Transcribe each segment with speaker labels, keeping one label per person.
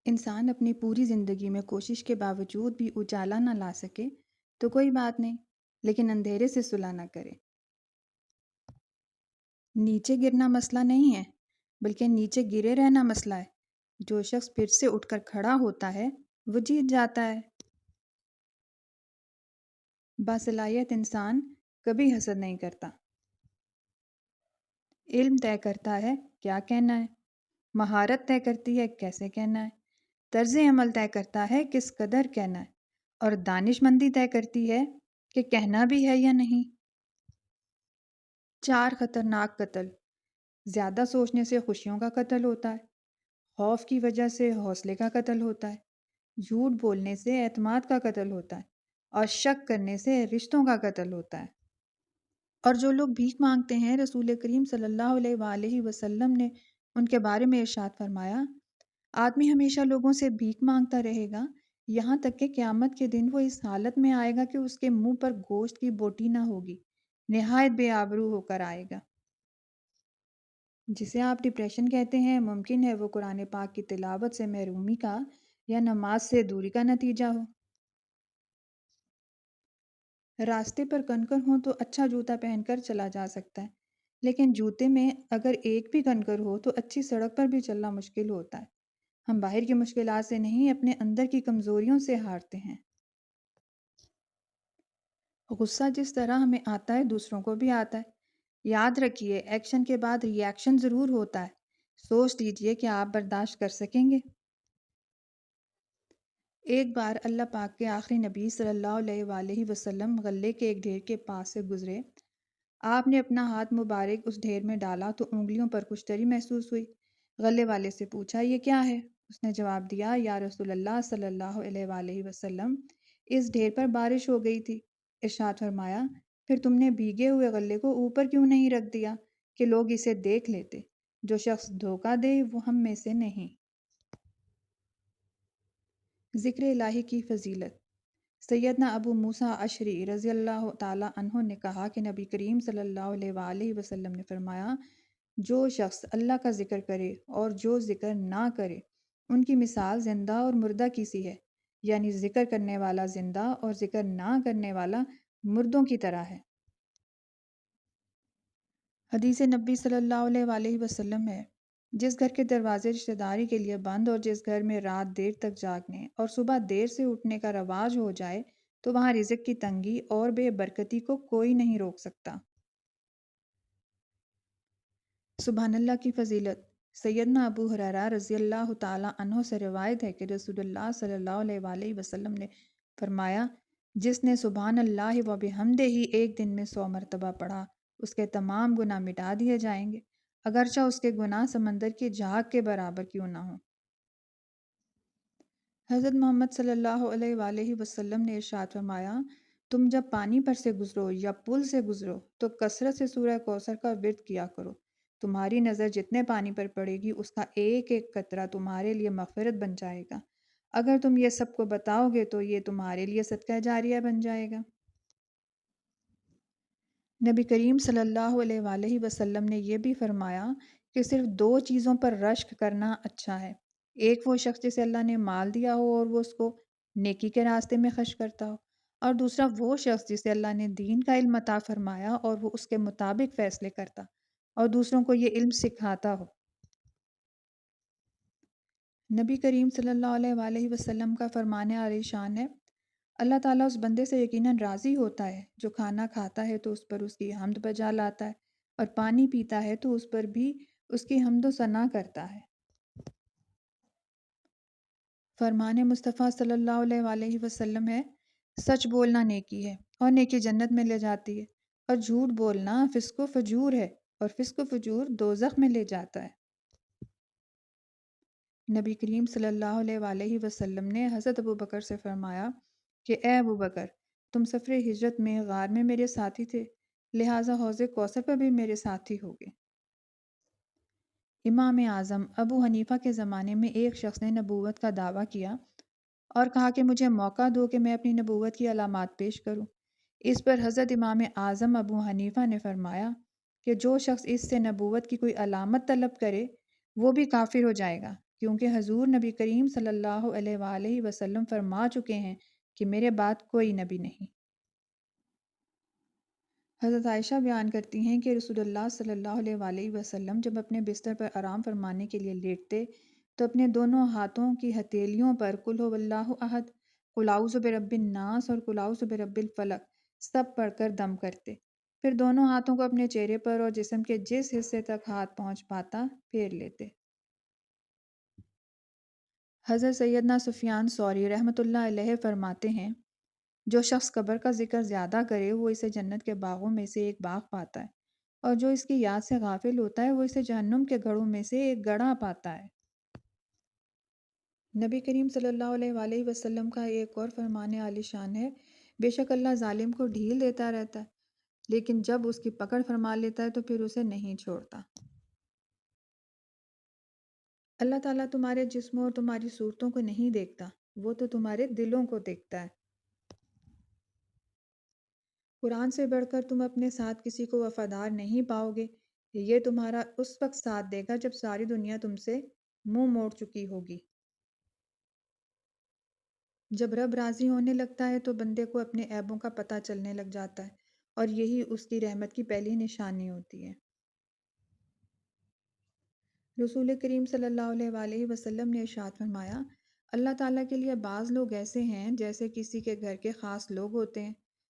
Speaker 1: انسان اپنی پوری زندگی میں کوشش کے باوجود بھی اجالا نہ لا سکے تو کوئی بات نہیں، لیکن اندھیرے سے صلح نہ کرے۔ نیچے گرنا مسئلہ نہیں ہے، بلکہ نیچے گرے رہنا مسئلہ ہے۔ جو شخص پھر سے اٹھ کر کھڑا ہوتا ہے وہ جیت جاتا ہے۔ باصلاحیت انسان کبھی حسد نہیں کرتا۔ علم طے کرتا ہے کیا کہنا ہے، مہارت طے کرتی ہے کیسے کہنا ہے، طرز عمل طے کرتا ہے کس قدر کہنا ہے، اور دانش مندی طے کرتی ہے کہ کہنا بھی ہے یا نہیں۔ 4 خطرناک قتل۔ زیادہ سوچنے سے خوشیوں کا قتل ہوتا ہے، خوف کی وجہ سے حوصلے کا قتل ہوتا ہے، جھوٹ بولنے سے اعتماد کا قتل ہوتا ہے، اور شک کرنے سے رشتوں کا قتل ہوتا ہے۔ اور جو لوگ بھیک مانگتے ہیں، رسول کریم صلی اللہ علیہ وآلہ وسلم نے ان کے بارے میں ارشاد فرمایا، آدمی ہمیشہ لوگوں سے بھیک مانگتا رہے گا یہاں تک کہ قیامت کے دن وہ اس حالت میں آئے گا کہ اس کے منہ پر گوشت کی بوٹی نہ ہوگی، نہایت بے آبرو ہو کر آئے گا۔ جسے آپ ڈپریشن کہتے ہیں، ممکن ہے وہ قرآن پاک کی تلاوت سے محرومی کا یا نماز سے دوری کا نتیجہ ہو۔ راستے پر کنکر ہوں تو اچھا جوتا پہن کر چلا جا سکتا ہے، لیکن جوتے میں اگر ایک بھی کنکر ہو تو اچھی سڑک پر بھی چلنا مشکل ہوتا ہے۔ ہم باہر کی مشکلات سے نہیں، اپنے اندر کی کمزوریوں سے ہارتے ہیں۔ غصہ جس طرح ہمیں آتا ہے دوسروں کو بھی آتا ہے۔ یاد رکھیے، ایکشن کے بعد ری ایکشن ضرور ہوتا ہے۔ سوچ لیجئے کہ آپ برداشت کر سکیں گے۔ ایک بار اللہ پاک کے آخری نبی صلی اللہ علیہ وآلہ وسلم غلے کے ایک ڈھیر کے پاس سے گزرے۔ آپ نے اپنا ہاتھ مبارک اس ڈھیر میں ڈالا تو انگلیوں پر کچھ تری محسوس ہوئی۔ غلے والے سے پوچھا، یہ کیا ہے؟ اس نے جواب دیا، یا رسول اللہ صلی اللہ علیہ وآلہ وسلم، اس ڈھیر پر بارش ہو گئی تھی۔ ارشاد فرمایا، پھر تم نے بھیگے ہوئے غلے کو اوپر کیوں نہیں رکھ دیا کہ لوگ اسے دیکھ لیتے؟ جو شخص دھوکہ دے وہ ہم میں سے نہیں۔ ذکر الہی کی فضیلت۔ سیدنا ابو موسیٰ اشعری رضی اللہ تعالیٰ عنہ نے کہا کہ نبی کریم صلی اللہ علیہ وآلہ وسلم نے فرمایا، جو شخص اللہ کا ذکر کرے اور جو ذکر نہ کرے، ان کی مثال زندہ اور مردہ کی سی ہے، یعنی ذکر کرنے والا زندہ اور ذکر نہ کرنے والا مردوں کی طرح ہے۔ حدیث نبی صلی اللہ علیہ وآلہ وسلم ہے، جس گھر کے دروازے رشتہ داری کے لیے بند اور جس گھر میں رات دیر تک جاگنے اور صبح دیر سے اٹھنے کا رواج ہو جائے تو وہاں رزق کی تنگی اور بے برکتی کو کوئی نہیں روک سکتا۔ سبحان اللہ کی فضیلت۔ سیدنا ابو ہریرہ رضی اللہ تعالیٰ عنہ سے روایت ہے کہ رسول اللہ صلی اللہ علیہ وآلہ وسلم نے فرمایا، جس نے سبحان اللہ و بحمدہ ہی ایک دن میں 100 مرتبہ پڑھا، اس کے تمام گناہ مٹا دیے جائیں گے، اگرچہ اس کے گناہ سمندر کی جھاگ کے برابر کیوں نہ ہوں۔ حضرت محمد صلی اللہ علیہ وآلہ وسلم نے ارشاد فرمایا، تم جب پانی پر سے گزرو یا پل سے گزرو تو کثرت سے سورہ کوثر کا ورد کیا کرو۔ تمہاری نظر جتنے پانی پر پڑے گی اس کا ایک ایک قطرہ تمہارے لیے مغفرت بن جائے گا۔ اگر تم یہ سب کو بتاؤ گے تو یہ تمہارے لیے صدقہ جاریہ بن جائے گا۔ نبی کریم صلی اللہ علیہ وآلہ وسلم نے یہ بھی فرمایا کہ صرف 2 چیزوں پر رشک کرنا اچھا ہے۔ ایک وہ شخص جسے اللہ نے مال دیا ہو اور وہ اس کو نیکی کے راستے میں خرچ کرتا ہو، اور دوسرا وہ شخص جسے اللہ نے دین کا علم عطا فرمایا اور وہ اس کے مطابق فیصلے کرتا اور دوسروں کو یہ علم سکھاتا ہو۔ نبی کریم صلی اللہ علیہ وآلہ وسلم کا فرمان عالی شان ہے، اللہ تعالیٰ اس بندے سے یقیناً راضی ہوتا ہے جو کھانا کھاتا ہے تو اس پر اس کی حمد بجا لاتا ہے، اور پانی پیتا ہے تو اس پر بھی اس کی حمد و ثنا کرتا ہے۔ فرمان مصطفیٰ صلی اللہ علیہ وآلہ وسلم ہے، سچ بولنا نیکی ہے اور نیکی جنت میں لے جاتی ہے، اور جھوٹ بولنا فسق و فجور ہے اور فسق و فجور دوزخ میں لے جاتا ہے۔ نبی کریم صلی اللہ علیہ وآلہ وسلم نے حضرت ابوبکر سے فرمایا کہ اے ابوبکر، تم سفر ہجرت میں غار میں میرے ساتھی تھے، لہٰذا حوض کوثر پر بھی میرے ساتھی ہوگے۔ امام اعظم ابو حنیفہ کے زمانے میں ایک شخص نے نبوت کا دعویٰ کیا اور کہا کہ مجھے موقع دو کہ میں اپنی نبوت کی علامات پیش کروں۔ اس پر حضرت امام اعظم ابو حنیفہ نے فرمایا کہ جو شخص اس سے نبوت کی کوئی علامت طلب کرے وہ بھی کافر ہو جائے گا، کیونکہ حضور نبی کریم صلی اللہ علیہ وآلہ وسلم فرما چکے ہیں کہ میرے بعد کوئی نبی نہیں۔ حضرت عائشہ بیان کرتی ہیں کہ رسول اللہ صلی اللہ علیہ وآلہ وسلم جب اپنے بستر پر آرام فرمانے کے لیے لیٹتے تو اپنے دونوں ہاتھوں کی ہتھیلیوں پر قل هو اللہ احد، قل اعوذ برب الناس اور قل اعوذ برب الفلق سب پڑھ کر دم کرتے، پھر دونوں ہاتھوں کو اپنے چہرے پر اور جسم کے جس حصے تک ہاتھ پہنچ پاتا پھیر لیتے۔ حضرت سیدنا سفیان ثوری رحمۃ اللہ علیہ فرماتے ہیں جو شخص قبر کا ذکر زیادہ کرے وہ اسے جنت کے باغوں میں سے ایک باغ پاتا ہے، اور جو اس کی یاد سے غافل ہوتا ہے وہ اسے جہنم کے گڑھوں میں سے ایک گڑھا پاتا ہے۔ نبی کریم صلی اللہ علیہ وآلہ وسلم کا ایک اور فرمان عالی شان ہے، بے شک اللہ ظالم کو ڈھیل دیتا رہتا ہے لیکن جب اس کی پکڑ فرما لیتا ہے تو پھر اسے نہیں چھوڑتا۔ اللہ تعالیٰ تمہارے جسموں اور تمہاری صورتوں کو نہیں دیکھتا، وہ تو تمہارے دلوں کو دیکھتا ہے۔ قرآن سے بڑھ کر تم اپنے ساتھ کسی کو وفادار نہیں پاؤ گے، یہ تمہارا اس وقت ساتھ دے گا جب ساری دنیا تم سے منہ موڑ چکی ہوگی۔ جب رب راضی ہونے لگتا ہے تو بندے کو اپنے عیبوں کا پتہ چلنے لگ جاتا ہے، اور یہی اس کی رحمت کی پہلی نشانی ہوتی ہے۔ رسول کریم صلی اللہ علیہ وآلہ وسلم نے ارشاد فرمایا، اللہ تعالیٰ کے لیے بعض لوگ ایسے ہیں جیسے کسی کے گھر کے خاص لوگ ہوتے ہیں۔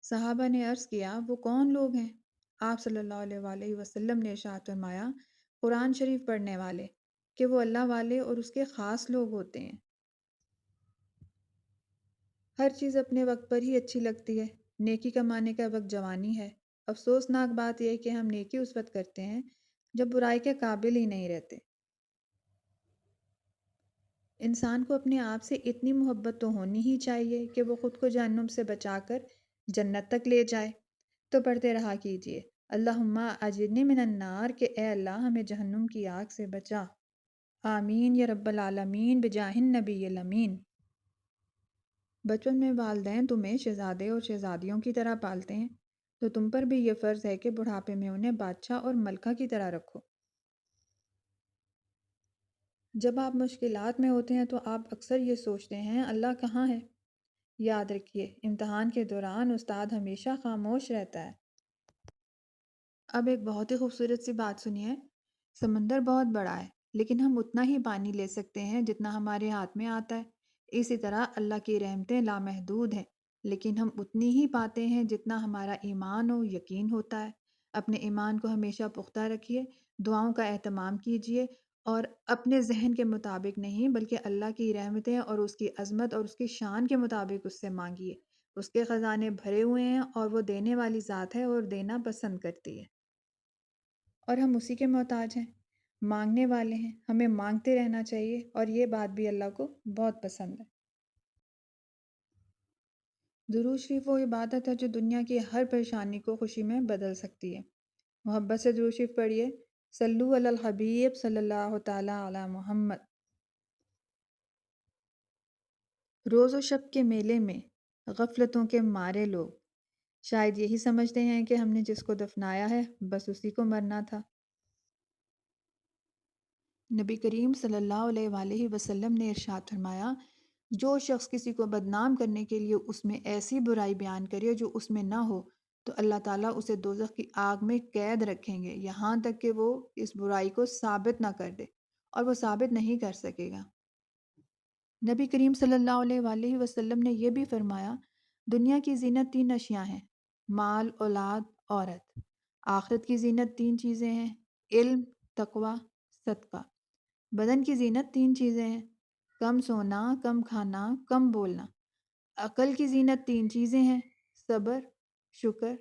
Speaker 1: صحابہ نے عرض کیا وہ کون لوگ ہیں؟ آپ صلی اللہ علیہ وآلہ وسلم نے ارشاد فرمایا، قرآن شریف پڑھنے والے، کہ وہ اللہ والے اور اس کے خاص لوگ ہوتے ہیں۔ ہر چیز اپنے وقت پر ہی اچھی لگتی ہے، نیکی کمانے کا وقت جوانی ہے، افسوسناک بات یہ ہے کہ ہم نیکی اس وقت کرتے ہیں جب برائی کے قابل ہی نہیں رہتے۔ انسان کو اپنے آپ سے اتنی محبت تو ہونی ہی چاہیے کہ وہ خود کو جہنم سے بچا کر جنت تک لے جائے، تو پڑھتے رہا کیجئے اللہم اجرنی من النار، کہ اے اللہ ہمیں جہنم کی آگ سے بچا۔ آمین یا رب العالمین بجاہ النبی الامین۔ بچپن میں والدین تمہیں شہزادے اور شہزادیوں کی طرح پالتے ہیں تو تم پر بھی یہ فرض ہے کہ بڑھاپے میں انہیں بادشاہ اور ملکہ کی طرح رکھو۔ جب آپ مشکلات میں ہوتے ہیں تو آپ اکثر یہ سوچتے ہیں اللہ کہاں ہے؟ یاد رکھیے امتحان کے دوران استاد ہمیشہ خاموش رہتا ہے۔ اب ایک بہت ہی خوبصورت سی بات سنیے، سمندر بہت بڑا ہے لیکن ہم اتنا ہی پانی لے سکتے ہیں جتنا ہمارے ہاتھ میں آتا ہے، اسی طرح اللہ کی رحمتیں لامحدود ہیں لیکن ہم اتنی ہی پاتے ہیں جتنا ہمارا ایمان و یقین ہوتا ہے۔ اپنے ایمان کو ہمیشہ پختہ رکھیے، دعاؤں کا اہتمام کیجیے اور اپنے ذہن کے مطابق نہیں بلکہ اللہ کی رحمتیں اور اس کی عظمت اور اس کی شان کے مطابق اس سے مانگیے۔ اس کے خزانے بھرے ہوئے ہیں اور وہ دینے والی ذات ہے اور دینا پسند کرتی ہے، اور ہم اسی کے محتاج ہیں، مانگنے والے ہیں، ہمیں مانگتے رہنا چاہیے، اور یہ بات بھی اللہ کو بہت پسند ہے۔ درود شریف وہ عبادت ہے جو دنیا کی ہر پریشانی کو خوشی میں بدل سکتی ہے۔ محبت سے درود شریف پڑھیے، صلو علی الحبیب صلی اللہ تعالی علی محمد۔ روز و شب کے میلے میں غفلتوں کے مارے لوگ شاید یہی سمجھتے ہیں کہ ہم نے جس کو دفنایا ہے بس اسی کو مرنا تھا۔ نبی کریم صلی اللہ علیہ وآلہ وسلم نے ارشاد فرمایا، جو شخص کسی کو بدنام کرنے کے لیے اس میں ایسی برائی بیان کرے جو اس میں نہ ہو تو اللہ تعالیٰ اسے دوزخ کی آگ میں قید رکھیں گے یہاں تک کہ وہ اس برائی کو ثابت نہ کر دے، اور وہ ثابت نہیں کر سکے گا۔ نبی کریم صلی اللہ علیہ وآلہ وسلم نے یہ بھی فرمایا، دنیا کی زینت تین اشیاء ہیں، مال، اولاد، عورت۔ آخرت کی زینت تین چیزیں ہیں، علم، تقوی، صدقہ۔ بدن کی زینت تین چیزیں ہیں، کم سونا، کم کھانا، کم بولنا۔ عقل کی زینت تین چیزیں ہیں، صبر، شکر،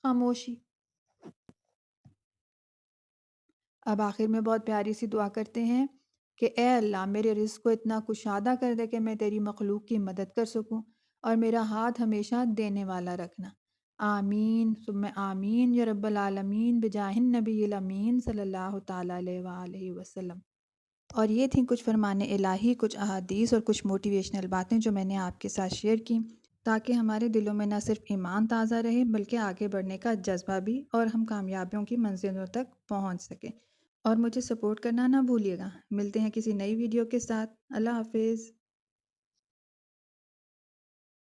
Speaker 1: خاموشی۔ اب آخر میں بہت پیاری سی دعا کرتے ہیں کہ اے اللہ میرے رزق کو اتنا کشادہ کر دے کہ میں تیری مخلوق کی مدد کر سکوں، اور میرا ہاتھ ہمیشہ دینے والا رکھنا۔ آمین ثم آمین یا رب العالمین بجاہ النبی الامین صلی اللہ تعالیٰ علیہ وآلہ وسلم۔ اور یہ تھیں کچھ فرمان الہی، کچھ احادیث اور کچھ موٹیویشنل باتیں جو میں نے آپ کے ساتھ شیئر کی، تاکہ ہمارے دلوں میں نہ صرف ایمان تازہ رہے بلکہ آگے بڑھنے کا جذبہ بھی، اور ہم کامیابیوں کی منزلوں تک پہنچ سکیں۔ اور مجھے سپورٹ کرنا نہ بھولیے گا۔ ملتے ہیں کسی نئی ویڈیو کے ساتھ۔ اللہ حافظ۔